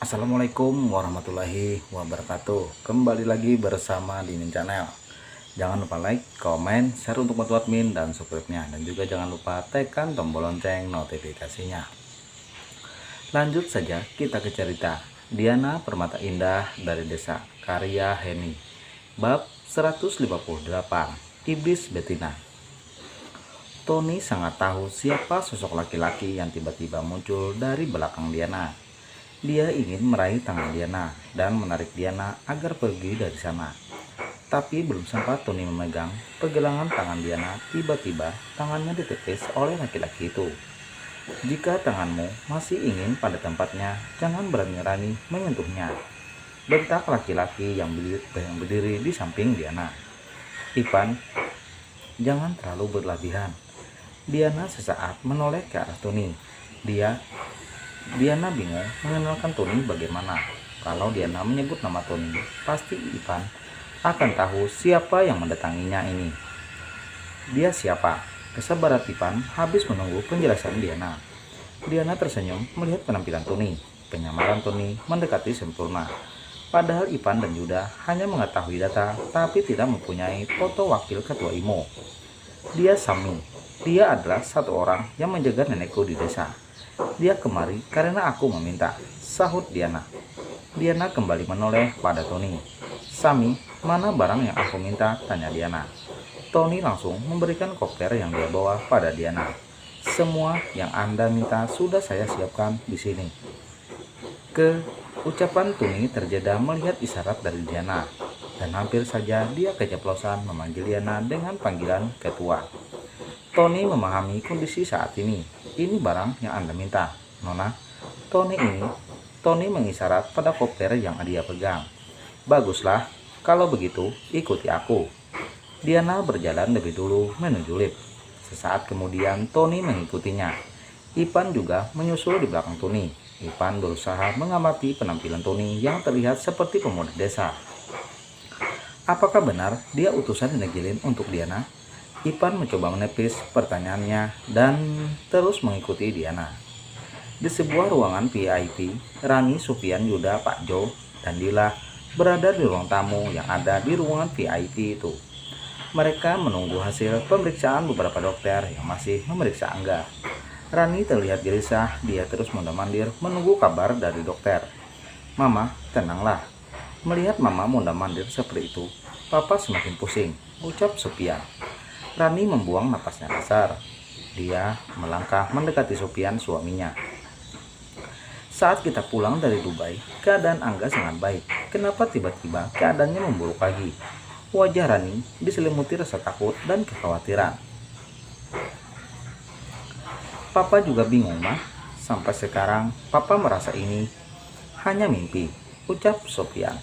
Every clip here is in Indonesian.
Assalamualaikum warahmatullahi wabarakatuh. Kembali lagi bersama di Min Channel. Jangan lupa like, komen, share untuk bantu admin dan subscribe-nya. Dan juga jangan lupa tekan tombol lonceng notifikasinya. Lanjut saja kita ke cerita Diana Permata Indah dari Desa, karya Heni. Bab 158, Iblis Betina. Tony sangat tahu siapa sosok laki-laki yang tiba-tiba muncul dari belakang Diana. Dia ingin meraih tangan Diana dan menarik Diana agar pergi dari sana. Tapi belum sempat Tony memegang pergelangan tangan Diana, tiba-tiba tangannya ditepis oleh laki-laki itu. Jika tanganmu masih ingin pada tempatnya, jangan berani-berani menyentuhnya, bentak laki-laki yang berdiri di samping Diana. Ipan, jangan terlalu berlebihan. Diana sesaat menoleh ke arah Tony. Diana bingung mengenalkan Tony bagaimana. Kalau Diana menyebut nama Tony, pasti Ipan akan tahu siapa yang mendatanginya ini. Dia siapa? Kesabaran Ipan habis menunggu penjelasan Diana. Diana tersenyum melihat penampilan Tony. Penyamaran Tony mendekati sempurna. Padahal Ipan dan Yuda hanya mengetahui data, tapi tidak mempunyai foto wakil ketua IMO. Dia Sami. Dia adalah satu orang yang menjaga nenekku di desa. Dia kemari karena aku meminta, sahut Diana. Diana kembali menoleh pada Tony. Sami, mana barang yang aku minta? Tanya Diana. Tony langsung memberikan koper yang dia bawa pada Diana. Semua yang Anda minta sudah saya siapkan di sini. Ucapan Tony terjeda melihat isyarat dari Diana. Dan hampir saja dia keceplosan memanggil Diana dengan panggilan ketua. Tony memahami kondisi saat ini. Ini barang yang Anda minta, Nona. Tony mengisyarat pada koper yang dia pegang. Baguslah, kalau begitu ikuti aku. Diana berjalan lebih dulu menuju lift. Sesaat kemudian Tony mengikutinya. Ipan juga menyusul di belakang Tony. Ipan berusaha mengamati penampilan Tony yang terlihat seperti pemuda desa. Apakah benar dia utusan Negilin untuk Diana? Ipan mencoba menepis pertanyaannya dan terus mengikuti Diana. Di sebuah ruangan VIP, Rani, Supian, Yuda, Pak Jo, dan Dila berada di ruang tamu yang ada di ruangan VIP itu. Mereka menunggu hasil pemeriksaan beberapa dokter yang masih memeriksa Angga. Rani terlihat gelisah, dia terus mondar-mandir menunggu kabar dari dokter. Mama, tenanglah. Melihat Mama mondar-mandir seperti itu, Papa semakin pusing, ucap Supian. Rani membuang napasnya kasar. Dia melangkah mendekati Supian, suaminya. Saat kita pulang dari Dubai, keadaan Angga sangat baik. Kenapa tiba-tiba keadaannya memburuk lagi? Wajah Rani diselimuti rasa takut dan kekhawatiran. Papa juga bingung, Mah. Sampai sekarang, Papa merasa ini hanya mimpi, ucap Supian.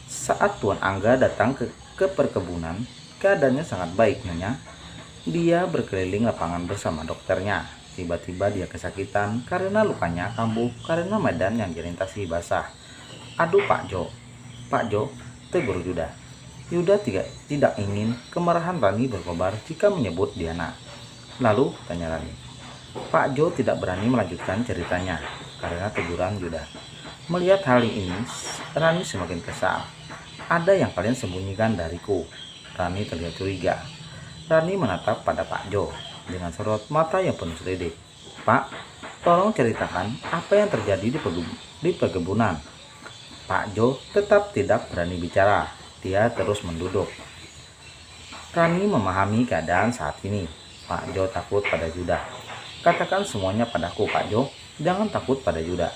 Saat Tuan Angga datang ke perkebunan, keadaannya sangat baik, Nyonya. Dia berkeliling lapangan bersama dokternya. Tiba-tiba dia kesakitan karena lukanya kambuh karena medan yang dilintasi basah. Aduh Pak Jo. Pak Jo, tegur Yuda. Yuda tidak ingin kemarahan Rani berkobar jika menyebut Diana. Lalu, tanya Rani. Pak Jo tidak berani melanjutkan ceritanya karena teguran Yuda. Melihat hal ini, Rani semakin kesal. Ada yang kalian sembunyikan dariku. Rani terlihat curiga. Rani menatap pada Pak Jo dengan sorot mata yang penuh selidik. Pak, tolong ceritakan apa yang terjadi di perkebunan. Pak Jo tetap tidak berani bicara. Dia terus menduduk. Rani memahami keadaan saat ini. Pak Jo takut pada Yuda. Katakan semuanya padaku, Pak Jo. Jangan takut pada Yuda.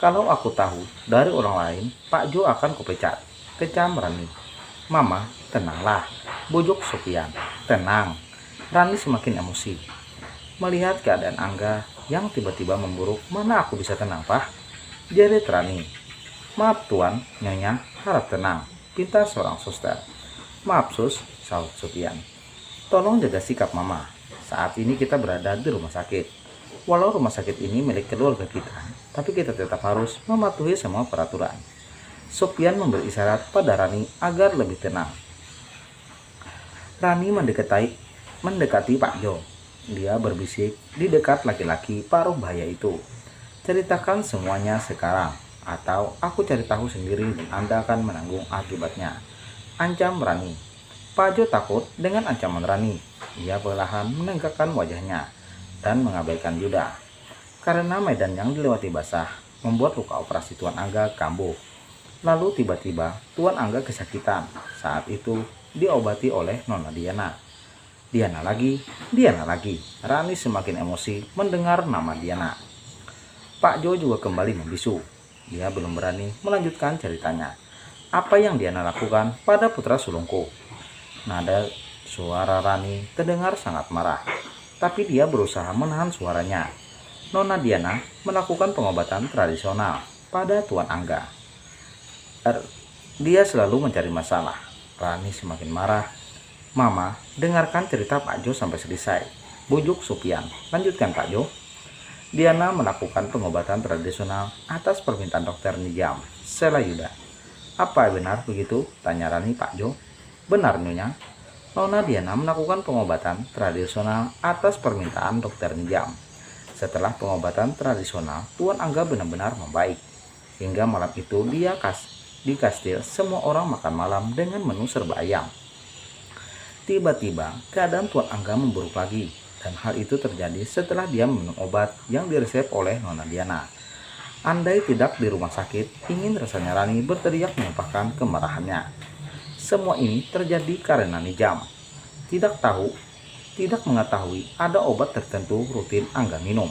Kalau aku tahu dari orang lain, Pak Jo akan kupecat. Kecam Rani. Mama, tenanglah, bujuk Supian. Tenang. Rani semakin emosi. Melihat keadaan Angga yang tiba-tiba memburuk, mana aku bisa tenang, Pak? Jerit Rani. Maaf Tuan, Nyonya, harap tenang, pinta seorang suster. Maaf Sus, sahut Supian. Tolong jaga sikap Mama. Saat ini kita berada di rumah sakit. Walau rumah sakit ini milik keluarga kita, tapi kita tetap harus mematuhi semua peraturan. Supian memberi isyarat pada Rani agar lebih tenang. Rani mendekati Pak Jo. Dia berbisik di dekat laki-laki paruh bahaya itu. Ceritakan semuanya sekarang. atau aku cari tahu sendiri dan Anda akan menanggung akibatnya. Ancam Rani. Pak Jo takut dengan ancaman Rani. Ia perlahan menegakkan wajahnya dan mengabaikan Yuda. Karena medan yang dilewati basah, membuat luka operasi Tuan Angga kambuh. Lalu tiba-tiba Tuan Angga kesakitan. Saat itu diobati oleh Nona Diana. Diana lagi, Diana lagi. Rani semakin emosi mendengar nama Diana. Pak Jo juga kembali membisu. Dia belum berani melanjutkan ceritanya. Apa yang Diana lakukan pada putra sulungku? Nada suara Rani terdengar sangat marah. Tapi dia berusaha menahan suaranya. Nona Diana melakukan pengobatan tradisional pada Tuan Angga. Dia selalu mencari masalah. Rani semakin marah. Mama, dengarkan cerita Pak Jo sampai selesai. Bujuk Supian. Lanjutkan Pak Jo. Diana melakukan pengobatan tradisional atas permintaan dokter Nijam, Selayuda. Apa benar begitu? Tanya Rani Pak Jo. Benar Nyonya. Nona Diana melakukan pengobatan tradisional atas permintaan dokter Nijam. Setelah pengobatan tradisional, Tuan Angga benar-benar membaik. Hingga malam itu di kastil semua orang makan malam dengan menu serba ayam. Tiba-tiba keadaan Tuan Angga memburuk lagi, dan hal itu terjadi setelah dia minum obat yang diresep oleh Nona Diana. Andai tidak di rumah sakit, ingin rasanya Rani berteriak menumpahkan kemarahannya. Semua ini terjadi karena Nijam tidak mengetahui ada obat tertentu rutin Angga minum,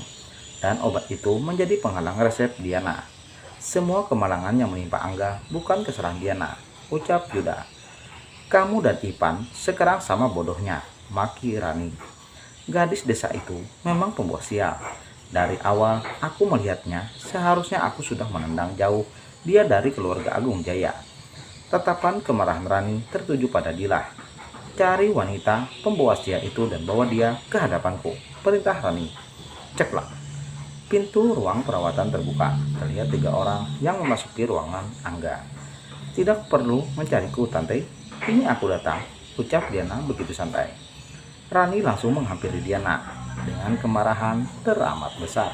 dan obat itu menjadi penghalang resep Diana. Semua kemalangan yang menimpa Angga bukan kesalahan Diana, ucap Yuda. Kamu dan Ipan sekarang sama bodohnya, maki Rani. Gadis desa itu memang pembawa sial. Dari awal aku melihatnya, seharusnya aku sudah menendang jauh dia dari keluarga Agung Jaya. Tatapan kemarahan Rani tertuju pada Dilah. Cari wanita pembawa sial itu dan bawa dia ke hadapanku, perintah Rani. Ceklak. Pintu ruang perawatan terbuka. Terlihat 3 orang yang memasuki ruangan Angga. Tidak perlu mencariku, Tante. Ini aku datang, ucap Diana begitu santai. Rani langsung menghampiri Diana dengan kemarahan teramat besar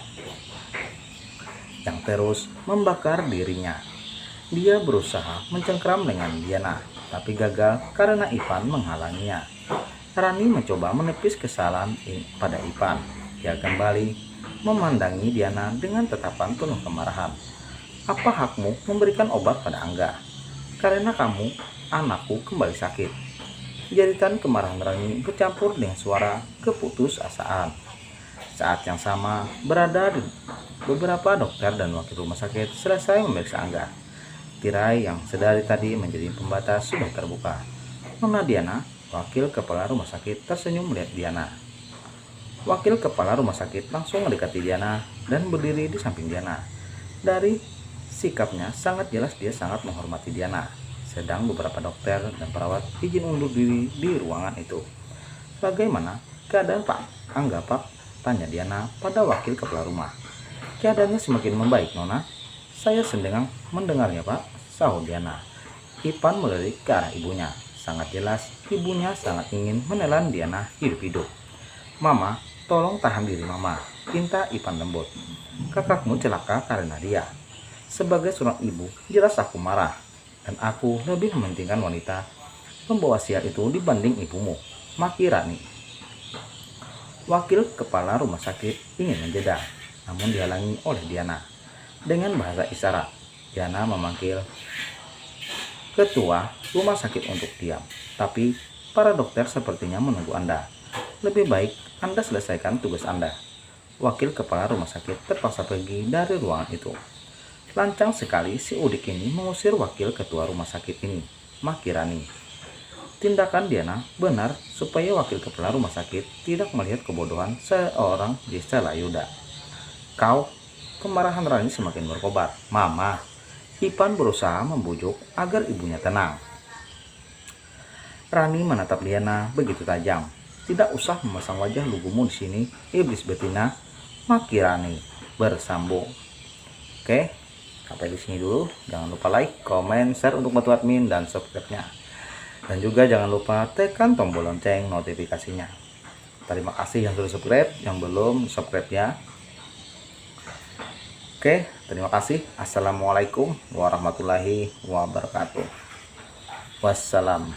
yang terus membakar dirinya. Dia berusaha mencengkram dengan Diana, tapi gagal karena Ipan menghalanginya. Rani mencoba menepis kesalahan pada Ipan. Dia kembali memandangi Diana dengan tatapan penuh kemarahan. Apa hakmu memberikan obat pada Angga? Karena kamu, anakku kembali sakit. Jeritan kemarahan Rani bercampur dengan suara keputusasaan. Saat yang sama, beberapa dokter dan wakil rumah sakit selesai memeriksa Angga. Tirai yang sedari tadi menjadi pembatas sudah terbuka. Nona Diana, wakil kepala rumah sakit, tersenyum melihat Diana. Wakil kepala rumah sakit langsung mendekati Diana dan berdiri di samping Diana. Dari sikapnya sangat jelas dia sangat menghormati Diana. Sedang beberapa dokter dan perawat izin undur diri di ruangan itu. Bagaimana keadaan Pak Angga, Pak? Tanya Diana pada wakil kepala rumah. Keadaannya semakin membaik, Nona. Saya sedang mendengarnya, Pak, sahut Diana. Ipan melirik ke arah ibunya. Sangat jelas ibunya sangat ingin menelan Diana hidup-hidup. Mama, tolong tahan diri Mama, pinta Ipan lembut. Kakakmu celaka karena dia. Sebagai seorang ibu, jelas aku marah. Dan aku lebih mementingkan wanita pembawa sial itu dibanding ibumu, maki Rani. Wakil kepala rumah sakit ingin menjeda, namun dihalangi oleh Diana. Dengan bahasa isyarat, Diana memanggil ketua rumah sakit untuk diam. Tapi para dokter sepertinya menunggu Anda. Lebih baik Anda selesaikan tugas Anda. Wakil kepala rumah sakit terpaksa pergi dari ruangan itu. Lancang sekali si Udik ini mengusir wakil ketua rumah sakit ini, maki Rani. Tindakan Diana benar supaya wakil kepala rumah sakit tidak melihat kebodohan seorang di Selayuda. Kemarahan Rani semakin berkobar. Mama, Ipan berusaha membujuk agar ibunya tenang. Rani menatap Diana begitu tajam. Tidak usah memasang wajah lugumu di sini, iblis betina, maki Rani bersambung. Oke. Sampai di sini dulu. Jangan lupa like, komen, share untuk bantu admin dan subscribe-nya. Dan juga jangan lupa tekan tombol lonceng notifikasinya. Terima kasih yang sudah subscribe, yang belum subscribe ya. Oke, terima kasih. Assalamualaikum warahmatullahi wabarakatuh. Wassalam.